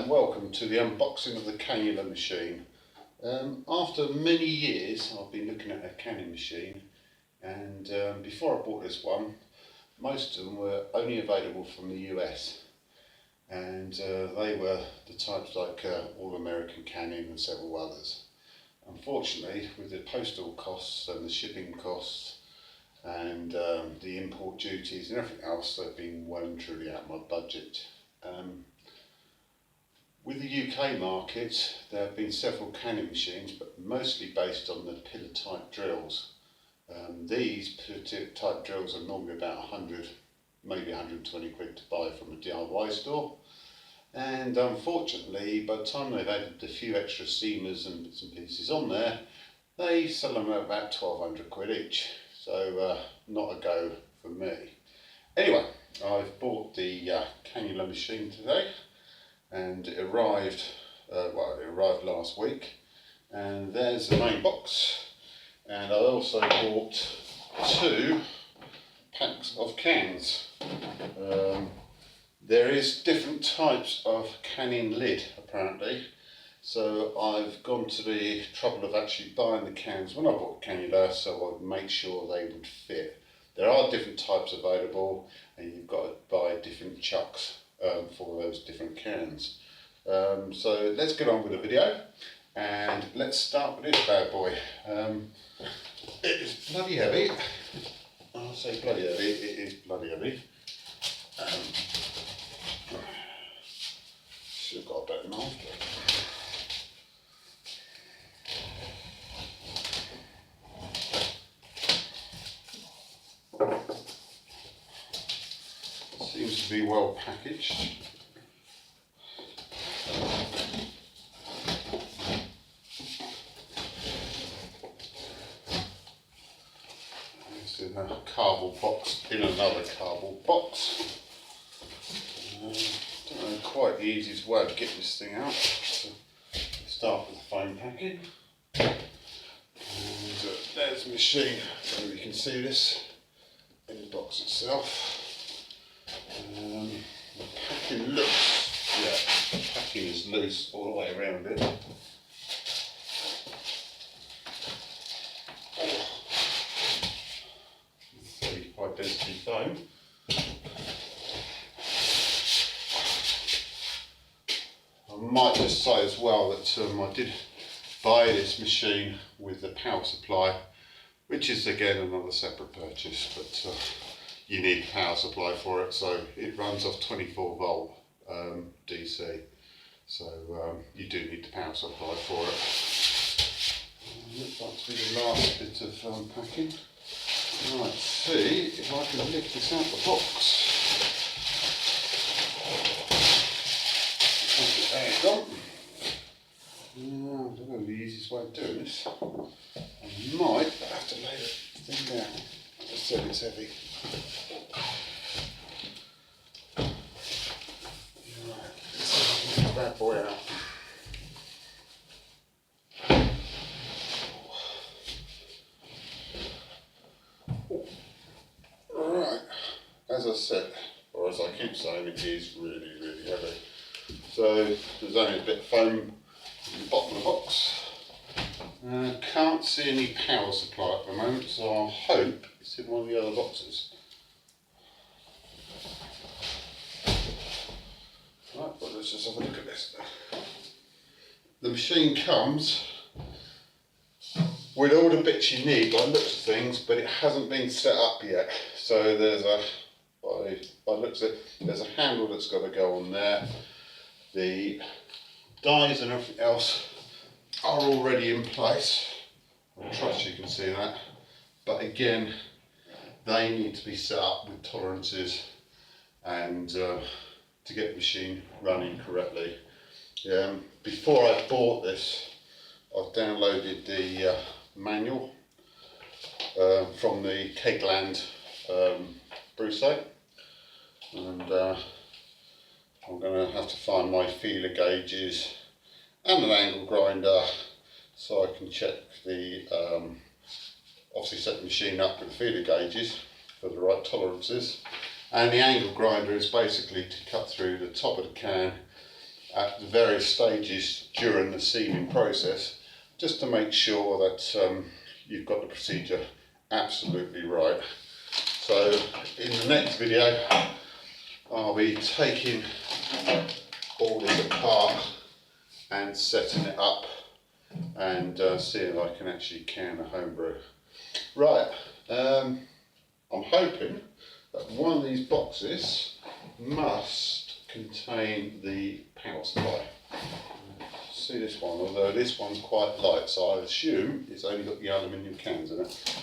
and welcome to the unboxing of the Cannular machine. After many years I've been looking at a canning machine, and before I bought this one, most of them were only available from the US, and they were the types like All American Canning and several others. Unfortunately, with the postal costs and the shipping costs and the import duties and everything else, they've been well and truly out of my budget. With the UK market, there have been several canning machines, but mostly based on the pillar type drills. These pillar type drills are normally about 100, maybe 120 quid to buy from a DIY store. And unfortunately, by the time they've added a few extra seamers and bits and pieces on there, they sell them at about 1200 quid each. So not a go for me. Anyway, I've bought the Cannular machine today, and it arrived, it arrived last week, and there's the main box. And I also bought 2 packs of cans. There is different types of canning lid apparently, so I've gone to the trouble of actually buying the cans when I bought Cannular, so I'd make sure they would fit. There are different types available, and you've got to buy different chucks for those different cans. So let's get on with the video, and let's start with this bad boy. It is bloody heavy. I'll say bloody heavy, it is bloody heavy. Should have got a better knife. Seems to be well packaged. It's in a cardboard box, in another cardboard box. Don't know quite the easiest way of getting this thing out. So let's start with the foam packing. And there's the machine. So you can see this in the box itself. The packing looks, the packing is loose all the way around it. See, high density foam. I might just say as well that I did buy this machine with the power supply, which is again another separate purchase, but you need a power supply for it, so it runs off 24 volt DC, so you do need the power supply for it. Looks like to be the last bit of unpacking. Right, see if I can lift this out the box. There it's gone. I don't know the easiest way of doing this. I might have to lay the thing down. I just said it's heavy. Right, let's see if I can get that boy out. Right, as I said, or as I keep saying, it is really, really heavy. So there's only a bit of foam in the bottom of the box. Can't see any power supply at the moment, so I hope it's in one of the other boxes. Right, well, let's just have a look at this. The machine comes with all the bits you need by the looks of things, but it hasn't been set up yet. So there's by looks at it, there's a handle that's got to go on there. The dies and everything else are already in place. I trust you can see that. But again, they need to be set up with tolerances and to get the machine running correctly. Before I bought this, I've downloaded the manual from the Kegland brew site, and I'm going to have to find my feeler gauges and an angle grinder so I can check the, obviously set the machine up with the feeler gauges for the right tolerances, and the angle grinder is basically to cut through the top of the can at the various stages during the sealing process, just to make sure that you've got the procedure absolutely right. So in the next video I'll be taking all this apart and setting it up and seeing if I can actually can a homebrew. Right, I'm hoping that one of these boxes must contain the power supply. See this one, although this one's quite light, so I assume it's only got the aluminium cans in it.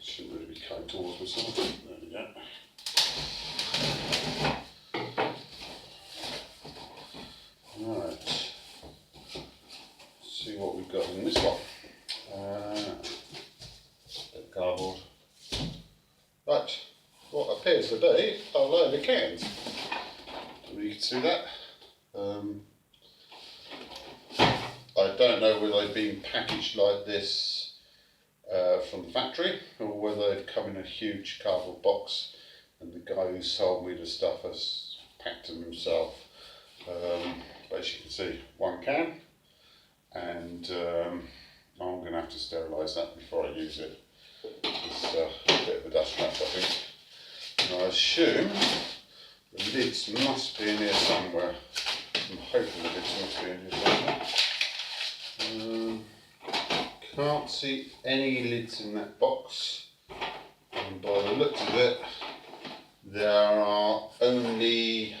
Shouldn't really be coming towards myself. There we go. Right. See what we've got in this one. Bit of cardboard. Right. What appears to be a load of cans. You can see that. I don't know whether they've been packaged like this from the factory or whether they've come in a huge cardboard box and the guy who sold me the stuff has packed them himself. But as you can see, one can, and I'm going to have to sterilise that before I use it. It's a bit of a dust trap, I think. And I assume the lids must be in here somewhere. I'm hoping the lids must be in here somewhere. Can't see any lids in that box, and by the looks of it there are only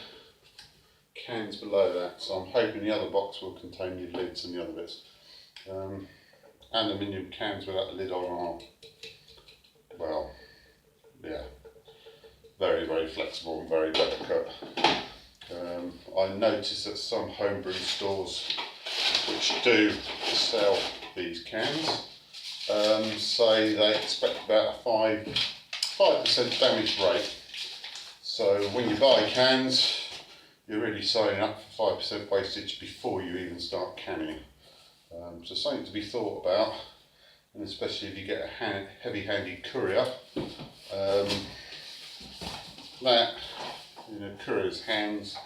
cans below that, so I'm hoping the other box will contain the lids and the other bits. Aluminium cans without the lid on are, well, yeah, very, very flexible and very better cut. I noticed that some homebrew stores which do sell these cans say they expect about a 5% damage rate. So when you buy cans, you're really signing up for 5% wastage before you even start canning. So something to be thought about, and especially if you get a heavy-handed courier, that in a courier's hands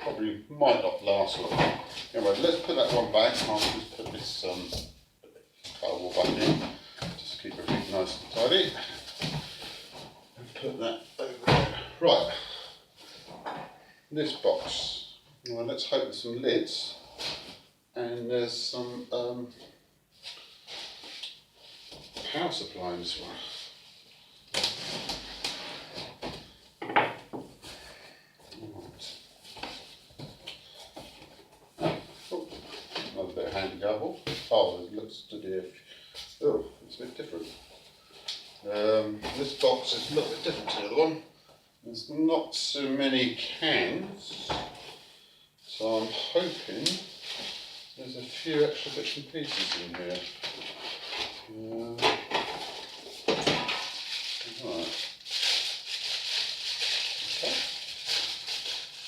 probably might not last long. Anyway, let's put that one back. I'll just put this cardboard back in, just to keep everything nice and tidy. And put that over there. Right, this box. Well, let's hope there's some lids and there's some power supply in this one. Another bit of handy cardboard. Oh, it looks to be oh, it's a bit different. This box is a little bit different to the other one. There's not so many cans, so I'm hoping there's a few extra bits and pieces in here. Right. Okay.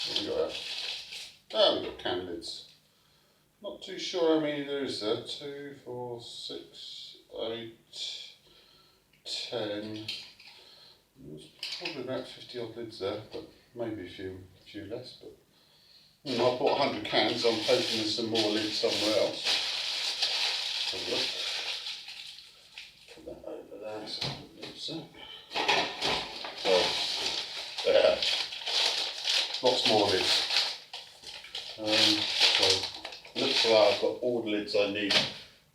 What have we got there? Ah, we've got can lids. Not too sure how many there is there. 2, 4, 6, 8, 10. There's probably about 50 odd lids there, but maybe a few less. But I bought 100 cans, so I'm hoping there's some more lids somewhere else. Have a look. Put that over there. So there. Lots more lids. So looks like I've got all the lids I need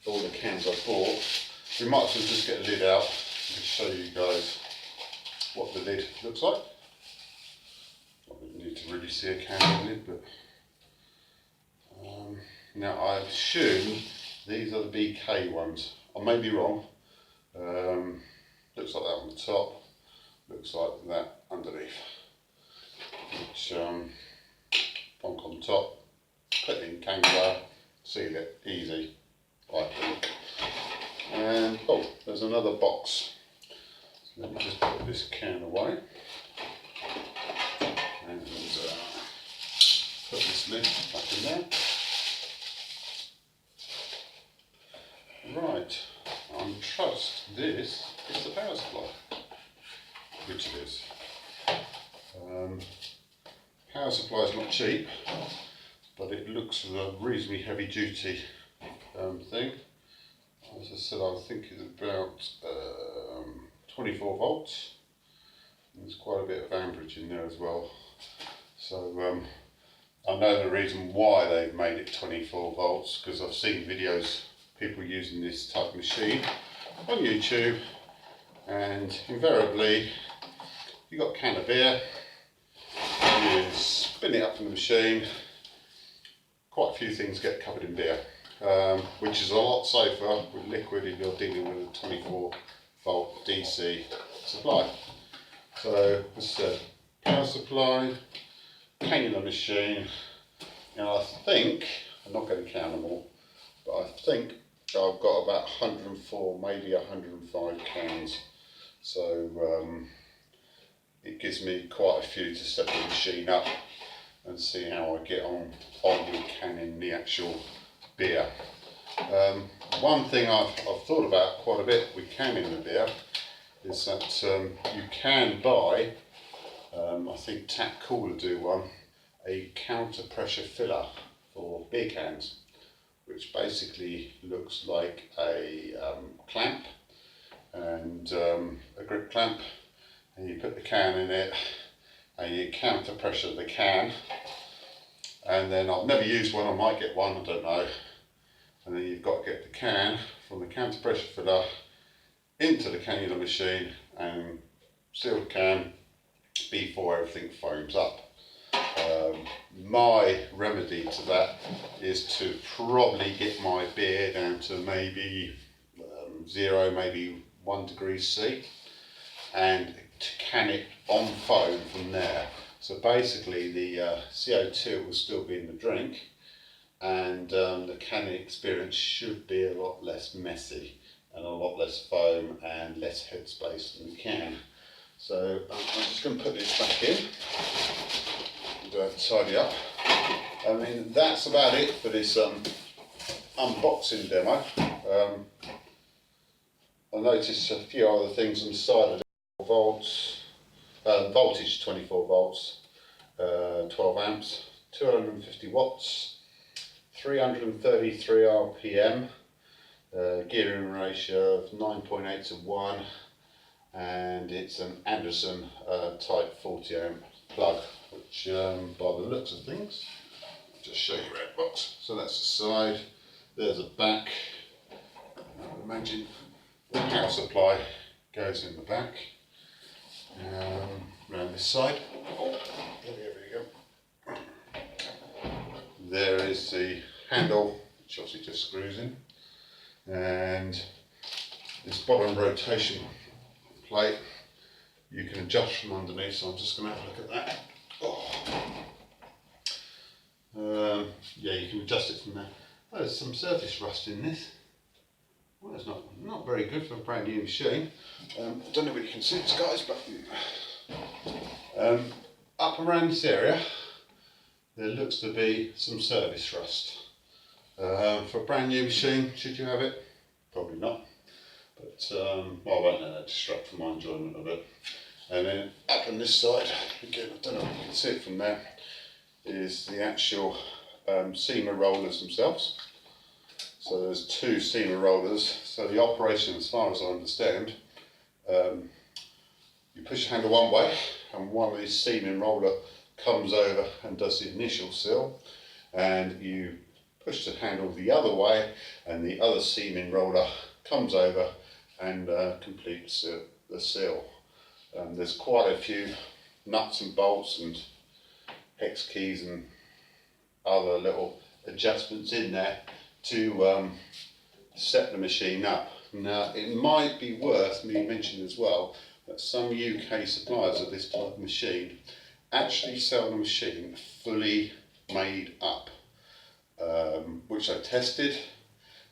for all the cans I bought. We might as well just get a lid out and just show you guys what the lid looks like. I don't need to really see a can lid, but now I assume these are the BK ones. I may be wrong. Looks like that on the top, looks like that underneath. Which plonk on top, put it in Cannular, seal it, easy, I think. And oh, there's another box. So let me just put this can away and put this lid back in there. Right, I trust this is the power supply. which it is. Power supply is not cheap, but it looks a reasonably heavy duty thing. As I said, I think it's about 24 volts. There's quite a bit of amperage in there as well. So I know the reason why they've made it 24 volts, because I've seen videos people using this type of machine on YouTube, and invariably you've got a can of beer, you spin it up in the machine, quite a few things get covered in beer, which is a lot safer with liquid if you're dealing with a 24 volt DC supply. So as I said, power supply, Cannular machine, and I think, I'm not going to count them all, but I think I've got about 104, maybe 105 cans. So it gives me quite a few to set the machine up and see how I get on with canning the actual beer. One thing I've thought about quite a bit with canning the beer is that you can buy, I think Cannular do one, a counter pressure filler for beer cans, which basically looks like a clamp and a grip clamp, and you put the can in it and you counter pressure the can, and then I've never used one, I might get one, I don't know, and then you've got to get the can from the counter pressure filler into the Cannular machine and seal the can before everything foams up. My remedy to that is to probably get my beer down to maybe 0, maybe 1 degree C, and to can it on foam from there. So basically the CO2 will still be in the drink, and the canning experience should be a lot less messy and a lot less foam and less headspace in the can. So I'm just going to put this back in and tidy up. I mean, that's about it for this unboxing demo. I noticed a few other things on the side of the volts, voltage 24 volts, 12 amps, 250 watts, 333 RPM, gearing ratio of 9.8 to 1, and it's an Anderson type 40 amp plug, which by the looks of things, I'll just show you around the box. So that's the side, there's a back. I imagine the power supply goes in the back. Around this side, there we go. There is the handle, which obviously just screws in, and this bottom rotation plate you can adjust from underneath, so I'm just going to have a look at that. Yeah, you can adjust it from there. Oh, there's some surface rust in this. Well, it's not very good for a brand new machine. I don't know whether you can see this, guys, but up around this area there looks to be some surface rust. For a brand new machine, should you have it? Probably not. But well, I won't let that distract from my enjoyment of it. And then up on this side, again, I don't know if you can see it from there, is the actual seamer rollers themselves. So there's 2 seamer rollers. So the operation, as far as I understand, you push the handle one way, and one of these seaming roller comes over and does the initial seal, and you push the handle the other way, and the other seaming roller comes over and completes the seal. There's quite a few nuts and bolts and hex keys and other little adjustments in there to set the machine up. Now, it might be worth me mentioning as well that some UK suppliers of this type of machine actually sell the machine fully made up, which I tested,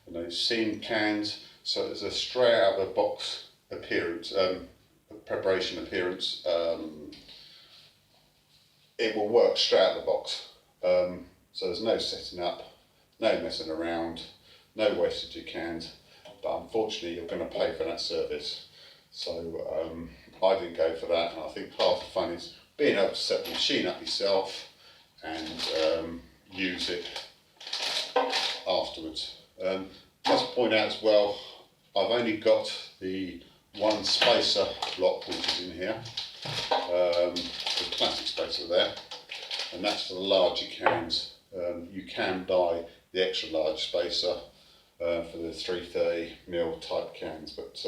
and I've seen cans, so there's a straight out of the box appearance, preparation appearance. It will work straight out of the box, so there's no setting up, no messing around, no wastage of cans, but unfortunately you're going to pay for that service. So I didn't go for that, and I think half the fun is being able to set the machine up yourself and use it afterwards. Just point out as well, I've only got the one spacer block which is in here, the plastic spacer there, and that's for the larger cans. You can buy the extra large spacer for the 330ml type cans, but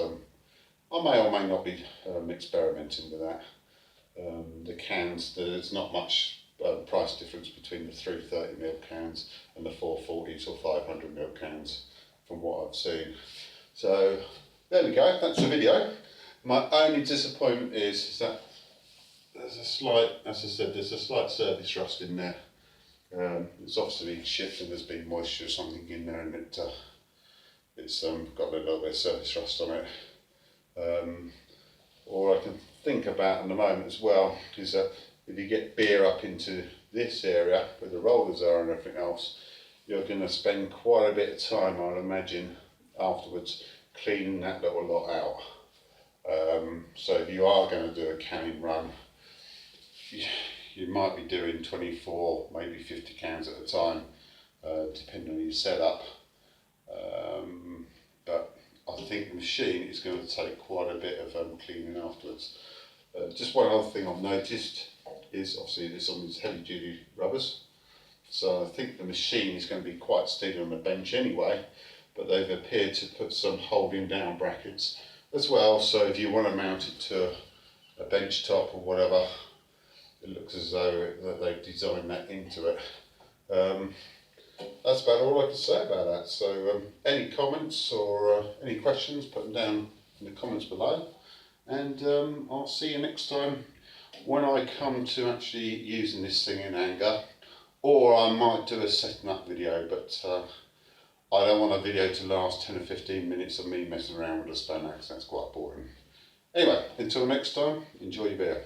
I may or may not be experimenting with that. The cans, there's not much price difference between the 330ml cans and the 440s or 500ml cans from what I've seen. So there we go, that's the video. My only disappointment is that there's a slight, as I said, there's a slight service rust in there. It's obviously been shipped and there's been moisture or something in there, and it's got a little bit of surface rust on it. Or I can think about in the moment as well is that if you get beer up into this area where the rollers are and everything else, you're going to spend quite a bit of time, I'd imagine, afterwards cleaning that little lot out. So if you are going to do a canning run, you might be doing 24, maybe 50 cans at a time, depending on your setup. But I think the machine is going to take quite a bit of cleaning afterwards. Just one other thing I've noticed is obviously this on these heavy duty rubbers. So I think the machine is going to be quite steady on the bench anyway, but they've appeared to put some holding down brackets as well. So if you want to mount it to a bench top or whatever, it looks as though that they've designed that into it. That's about all I can say about that. So any comments or any questions, put them down in the comments below, and I'll see you next time when I come to actually using this thing in anger, or I might do a setting up video, but I don't want a video to last 10 or 15 minutes of me messing around with a spanner because that's quite boring. Anyway, until next time, enjoy your beer.